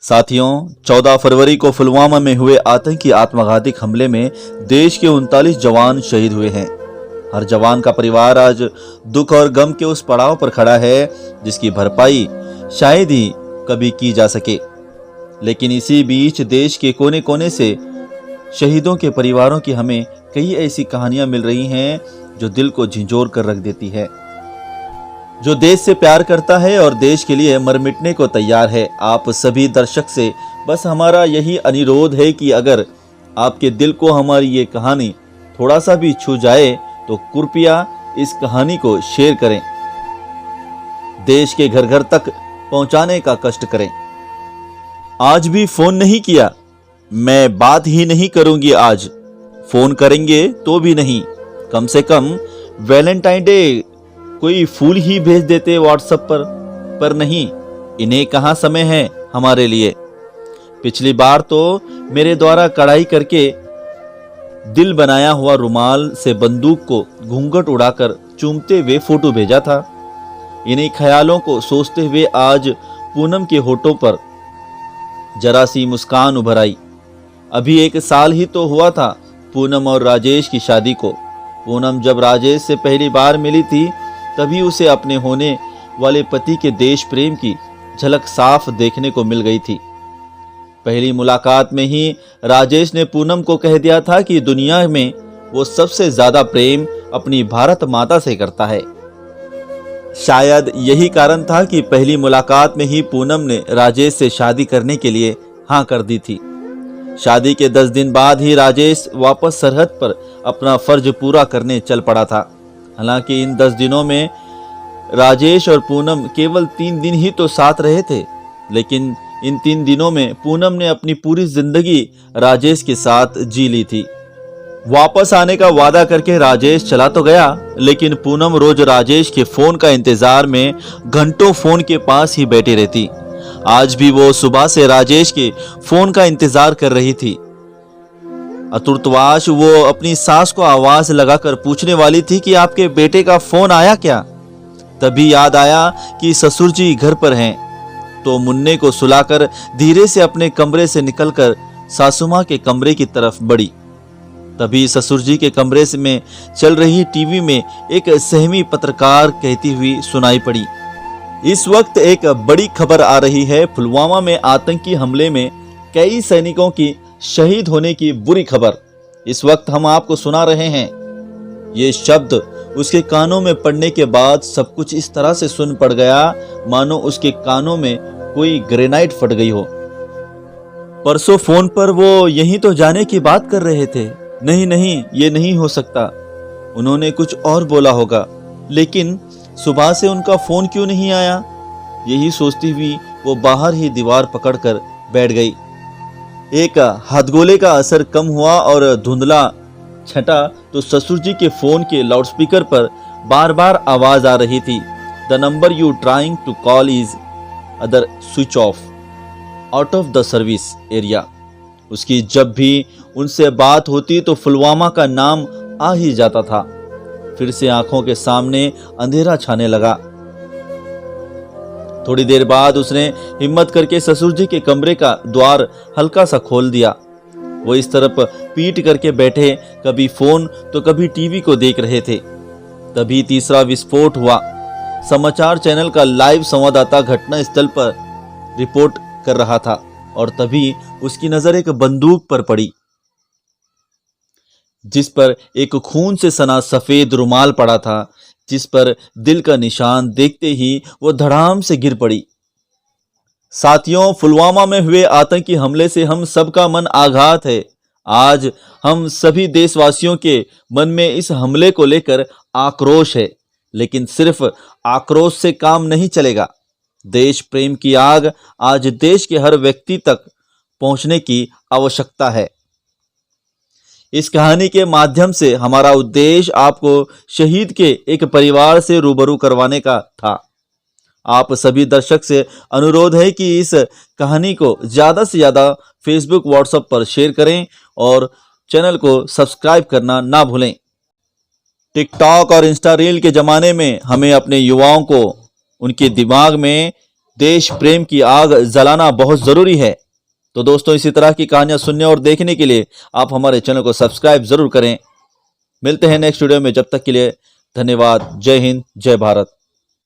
साथियों, 14 फरवरी को पुलवामा में हुए आतंकी आत्मघाती हमले में देश के 39 जवान शहीद हुए हैं। हर जवान का परिवार आज दुख और गम के उस पड़ाव पर खड़ा है जिसकी भरपाई शायद ही कभी की जा सके। लेकिन इसी बीच देश के कोने कोने से शहीदों के परिवारों की हमें कई ऐसी कहानियां मिल रही हैं जो दिल को झिंझोर कर रख देती है। जो देश से प्यार करता है और देश के लिए मर मिटने को तैयार है। आप सभी दर्शक से बस हमारा यही अनुरोध है कि अगर आपके दिल को हमारी ये कहानी थोड़ा सा भी छू जाए तो कृपया इस कहानी को शेयर करें, देश के घर घर तक पहुंचाने का कष्ट करें। आज भी फोन नहीं किया, मैं बात ही नहीं करूंगी। आज फोन करेंगे तो भी नहीं, कम से कम वैलेंटाइन डे कोई फूल ही भेज देते व्हाट्सएप पर नहीं, इन्हें कहाँ समय है हमारे लिए। पिछली बार तो मेरे द्वारा कढ़ाई करके दिल बनाया हुआ रुमाल से बंदूक को घूंघट उड़ाकर चूमते हुए फोटो भेजा था। इन्हीं ख्यालों को सोचते हुए आज पूनम के होठों पर जरा सी मुस्कान उभर आई। अभी 1 साल ही तो हुआ था पूनम और राजेश की शादी को। पूनम जब राजेश से पहली बार मिली थी तभी उसे अपने होने वाले पति के देश प्रेम की झलक साफ देखने को मिल गई थी। पहली मुलाकात में ही राजेश ने पूनम को कह दिया था कि दुनिया में वो सबसे ज्यादा प्रेम अपनी भारत माता से करता है। शायद यही कारण था कि पहली मुलाकात में ही पूनम ने राजेश से शादी करने के लिए हाँ कर दी थी। शादी के 10 दिन बाद ही राजेश वापस सरहद पर अपना फर्ज पूरा करने चल पड़ा था। हालांकि इन 10 दिनों में राजेश और पूनम केवल 3 दिन ही तो साथ रहे थे, लेकिन इन 3 दिनों में पूनम ने अपनी पूरी जिंदगी राजेश के साथ जी ली थी। वापस आने का वादा करके राजेश चला तो गया, लेकिन पूनम रोज राजेश के फोन का इंतजार में घंटों फोन के पास ही बैठी रहती। आज भी वो सुबह से राजेश के फोन का इंतजार कर रही थी। अतुर्तवाश वो अपनी सास को आवाज लगाकर पूछने वाली थी कि आपके बेटे का फोन आया क्या। तभी याद आया कि ससुर जी घर पर हैं, तो मुन्ने को सुलाकर धीरे से अपने कमरे से निकलकर सासुमां के कमरे की तरफ बढ़ी। तभी ससुर जी के कमरे में चल रही टीवी में एक सहमी पत्रकार कहती हुई सुनाई पड़ी। इस वक्त एक बड़ी खबर आ रही है। पुलवामा में आतंकी हमले में कई सैनिकों की शहीद होने की बुरी खबर इस वक्त हम आपको सुना रहे हैं। ये शब्द उसके कानों में पड़ने के बाद सब कुछ इस तरह से सुन पड़ गया मानो उसके कानों में कोई ग्रेनाइट फट गई हो। परसों फोन पर वो यही तो जाने की बात कर रहे थे। नहीं नहीं, ये नहीं हो सकता। उन्होंने कुछ और बोला होगा, लेकिन सुबह से उनका फोन क्यों नहीं आया। यही सोचती हुई वो बाहर ही दीवार पकड़कर बैठ गई। एक हाथगोले का असर कम हुआ और धुंधला छटा तो ससुर जी के फोन के लाउडस्पीकर पर बार बार आवाज आ रही थी, the number you trying to call is other switch off out of the service area. उसकी जब भी उनसे बात होती तो पुलवामा का नाम आ ही जाता था। फिर से आंखों के सामने अंधेरा छाने लगा। थोड़ी देर बाद उसने हिम्मत करके ससुर जी के कमरे का द्वार हल्का सा खोल दिया। वो इस तरफ पीट करके बैठे, कभी फोन तो कभी टीवी को देख रहे थे। तभी तीसरा विस्फोट हुआ। समाचार चैनल का लाइव संवाददाता घटना स्थल पर रिपोर्ट कर रहा था और तभी उसकी नजर एक बंदूक पर पड़ी जिस पर एक खून से सना सफेद रुमाल पड़ा था, जिस पर दिल का निशान देखते ही वो धड़ाम से गिर पड़ी। साथियों, पुलवामा में हुए आतंकी हमले से हम सबका मन आघात है। आज हम सभी देशवासियों के मन में इस हमले को लेकर आक्रोश है, लेकिन सिर्फ आक्रोश से काम नहीं चलेगा। देश प्रेम की आग आज देश के हर व्यक्ति तक पहुंचने की आवश्यकता है। इस कहानी के माध्यम से हमारा उद्देश्य आपको शहीद के एक परिवार से रूबरू करवाने का था। आप सभी दर्शक से अनुरोध है कि इस कहानी को ज़्यादा से ज़्यादा फेसबुक, व्हाट्सएप पर शेयर करें और चैनल को सब्सक्राइब करना ना भूलें। टिकटॉक और इंस्टा रील के ज़माने में हमें अपने युवाओं को उनके दिमाग में देश प्रेम की आग जलाना बहुत जरूरी है। तो दोस्तों, इसी तरह की कहानियां सुनने और देखने के लिए आप हमारे चैनल को सब्सक्राइब जरूर करें। मिलते हैं नेक्स्ट वीडियो में, जब तक के लिए धन्यवाद। जय हिंद, जय भारत।